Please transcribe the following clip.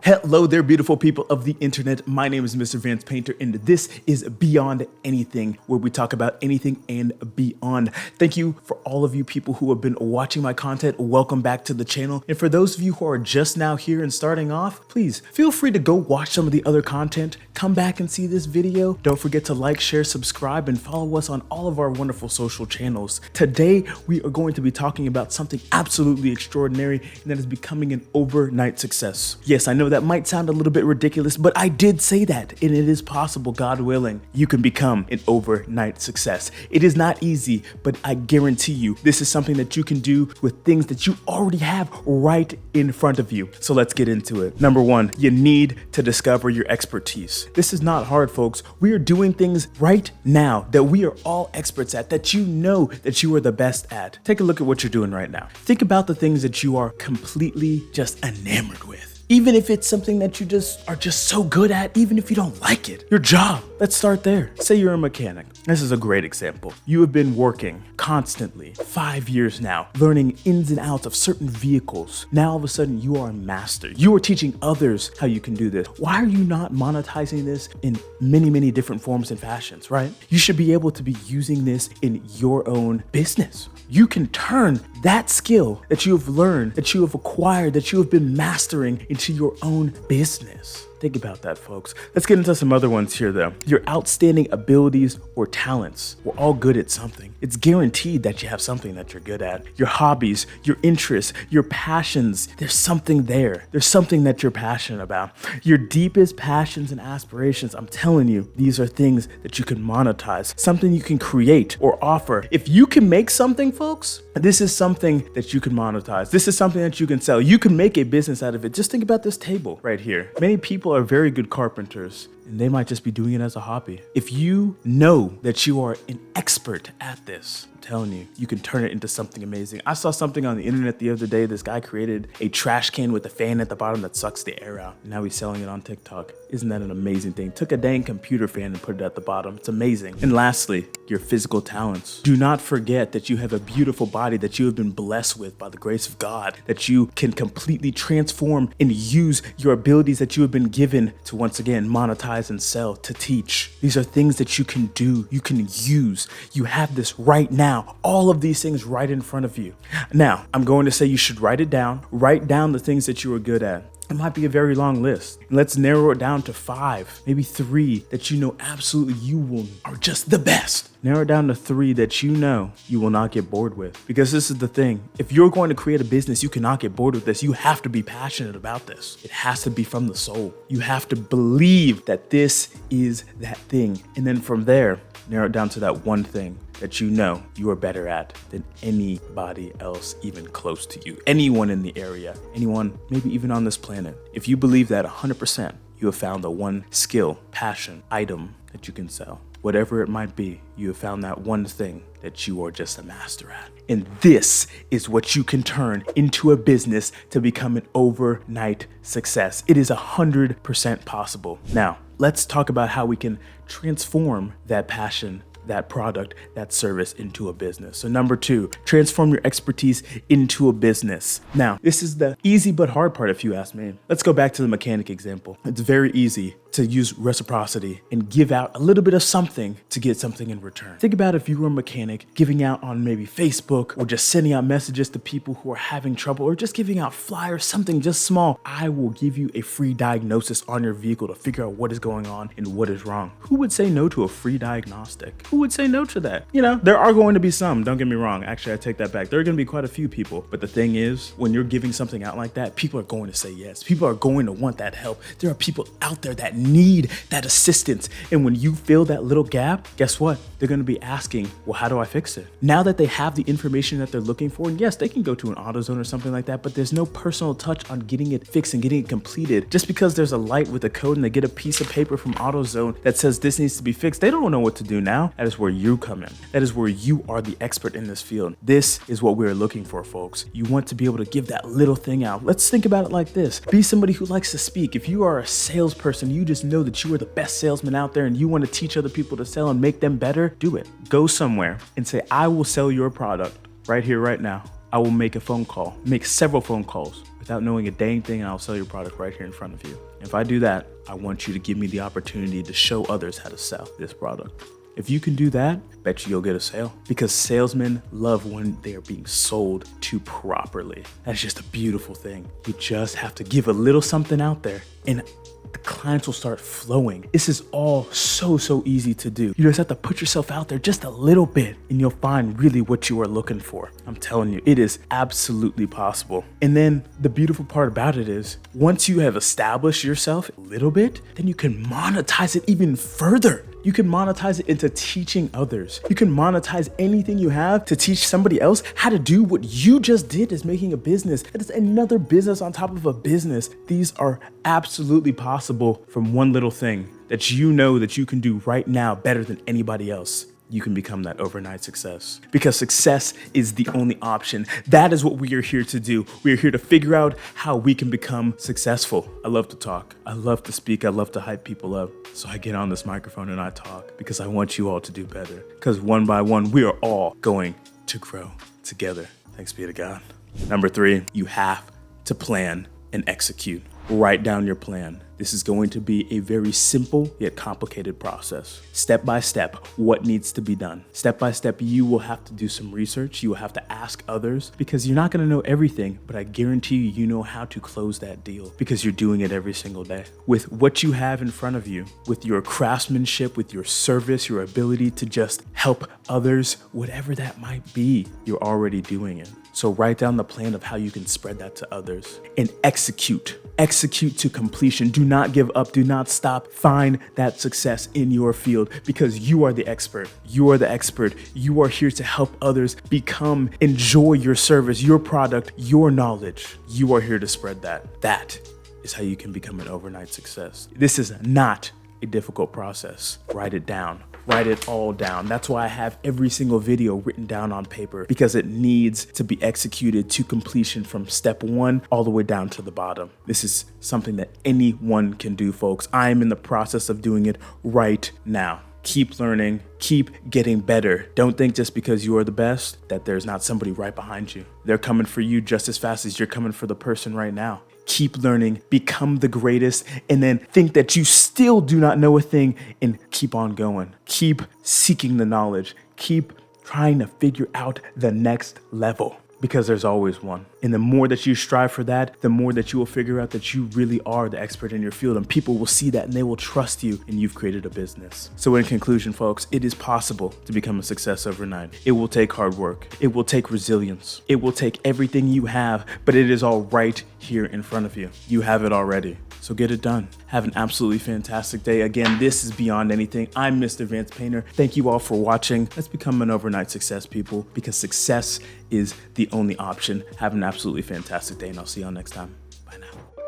Hello there, beautiful people of the internet. My name is Mr. Vance Painter, and this is Beyond Anything, where we talk about anything and beyond. Thank you for all of you people who have been watching my content. Welcome back to the channel. And for those of you who are just now here and starting off, please feel free to go watch some of the other content. Come back and see this video. Don't forget to like, share, subscribe, and follow us on all of our wonderful social channels. Today, we are going to be talking about something absolutely extraordinary, and that is becoming an overnight success. Yes, I know that might sound a little bit ridiculous, but I did say that, and it is possible, God willing. You can become an overnight success. It is not easy, but I guarantee you, this is something that you can do with things that you already have right in front of you. So let's get into it. Number one, you need to discover your expertise. This is not hard, folks. We are doing things right now that we are all experts at, that you know that you are the best at. Take a look at what you're doing right now. Think about the things that you are completely just enamored with. Even if it's something that you are just so good at, even if you don't like it, your job. Let's start there. Say you're a mechanic. This is a great example. You have been working constantly, 5 years now, learning ins and outs of certain vehicles. Now all of a sudden you are a master. You are teaching others how you can do this. Why are you not monetizing this in many, many different forms and fashions, right? You should be able to be using this in your own business. You can turn that skill that you have learned, that you have acquired, that you have been mastering into your own business. Think about that, folks. Let's get into some other ones here, though. Your outstanding abilities or talents. We're all good at something. It's guaranteed that you have something that you're good at. Your hobbies, your interests, your passions. There's something there. There's something that you're passionate about. Your deepest passions and aspirations. I'm telling you, these are things that you can monetize. Something you can create or offer. If you can make something, folks, this is something that you can monetize. This is something that you can sell. You can make a business out of it. Just think about this table right here. Many people are very good carpenters, and they might just be doing it as a hobby. If you know that you are an expert at this, I'm telling you, you can turn it into something amazing. I saw something on the internet the other day. This guy created a trash can with a fan at the bottom that sucks the air out. Now he's selling it on TikTok. Isn't that an amazing thing? Took a dang computer fan and put it at the bottom. It's amazing. And lastly, your physical talents. Do not forget that you have a beautiful body that you have been blessed with by the grace of God, that you can completely transform and use your abilities that you have been given to, once again, monetize and sell, to teach. These are things that you can do, you can use. You have this right now, all of these things right in front of you. Now, I'm going to say you should write it down. Write down the things that you are good at. It might be a very long list. Let's narrow it down to 5, maybe 3 that you know absolutely are just the best. Narrow it down to 3 that you know you will not get bored with. Because this is the thing. If you're going to create a business, you cannot get bored with this. You have to be passionate about this. It has to be from the soul. You have to believe that this is that thing. And then from there, narrow it down to that one thing that you know you are better at than anybody else even close to you. Anyone in the area, anyone maybe even on this planet. If you believe that 100%, you have found the one skill, passion, item that you can sell. Whatever it might be, you have found that one thing that you are just a master at. And this is what you can turn into a business to become an overnight success. It is 100% possible. Now, let's talk about how we can transform that passion, that product, that service into a business. So number 2, transform your expertise into a business. Now, this is the easy but hard part if you ask me. Let's go back to the mechanic example. It's very easy to use reciprocity and give out a little bit of something to get something in return. Think about if you were a mechanic giving out on maybe Facebook, or just sending out messages to people who are having trouble, or just giving out flyers, something just small. I will give you a free diagnosis on your vehicle to figure out what is going on and what is wrong. Who would say no to a free diagnostic? Who would say no to that? You know, there are going to be some, don't get me wrong. Actually, I take that back. There are going to be quite a few people. But the thing is, when you're giving something out like that, people are going to say yes. People are going to want that help. There are people out there that need that assistance. And when you fill that little gap, guess what? They're going to be asking, well, how do I fix it? Now that they have the information that they're looking for, and yes, they can go to an AutoZone or something like that, but there's no personal touch on getting it fixed and getting it completed. Just because there's a light with a code and they get a piece of paper from AutoZone that says this needs to be fixed, they don't know what to do now. That is where you come in. That is where you are the expert in this field. This is what we're looking for, folks. You want to be able to give that little thing out. Let's think about it like this. Be somebody who likes to speak. If you are a salesperson, you just know that you are the best salesman out there and you want to teach other people to sell and make them better, do it. Go somewhere and say, I will sell your product right here, right now. I will make a phone call, make several phone calls without knowing a dang thing, and I'll sell your product right here in front of you. If I do that, I want you to give me the opportunity to show others how to sell this product. If you can do that, bet you you'll get a sale, because salesmen love when they are being sold to properly. That's just a beautiful thing. You just have to give a little something out there and the clients will start flowing. This is all so easy to do. You just have to put yourself out there just a little bit and you'll find really what you are looking for. I'm telling you, it is absolutely possible. And then the beautiful part about it is once you have established yourself a little bit, then you can monetize it even further. You can monetize it into teaching others. You can monetize anything you have to teach somebody else how to do what you just did as making a business. It is another business on top of a business. These are absolutely possible from one little thing that you know that you can do right now better than anybody else. You can become that overnight success, because success is the only option. That is what we are here to do. We are here to figure out how we can become successful. I love to talk. I love to speak. I love to hype people up. So I get on this microphone and I talk because I want you all to do better, because one by one, we are all going to grow together. Thanks be to God. Number 3, you have to plan and execute. Write down your plan. This is going to be a very simple yet complicated process. Step by step, what needs to be done. Step by step, you will have to do some research. You will have to ask others, because you're not going to know everything, but I guarantee you know how to close that deal because you're doing it every single day. With what you have in front of you, with your craftsmanship, with your service, your ability to just help others, whatever that might be, you're already doing it. So write down the plan of how you can spread that to others and execute. Execute to completion. Do not give up. Do not stop. Find that success in your field, because you are the expert. You are the expert. You are here to help others enjoy your service, your product, your knowledge. You are here to spread that. That is how you can become an overnight success. This is not a difficult process. Write it down. Write it all down. That's why I have every single video written down on paper, because it needs to be executed to completion from step 1 all the way down to the bottom. This is something that anyone can do, folks. I am in the process of doing it right now. Keep learning, keep getting better. Don't think just because you are the best that there's not somebody right behind you. They're coming for you just as fast as you're coming for the person right now. Keep learning, become the greatest, and then think that you still do not know a thing and keep on going. Keep seeking the knowledge. Keep trying to figure out the next level, because there's always one. And the more that you strive for that, the more that you will figure out that you really are the expert in your field, and people will see that and they will trust you, and you've created a business. So in conclusion, folks, it is possible to become a success overnight. It will take hard work. It will take resilience. It will take everything you have, but it is all right here in front of you. You have it already. So get it done. Have an absolutely fantastic day. Again, this is Beyond Anything. I'm Mr. Vance Painter. Thank you all for watching. Let's become an overnight success, people, because success is the only option. Have an absolutely fantastic day, and I'll see y'all next time. Bye now.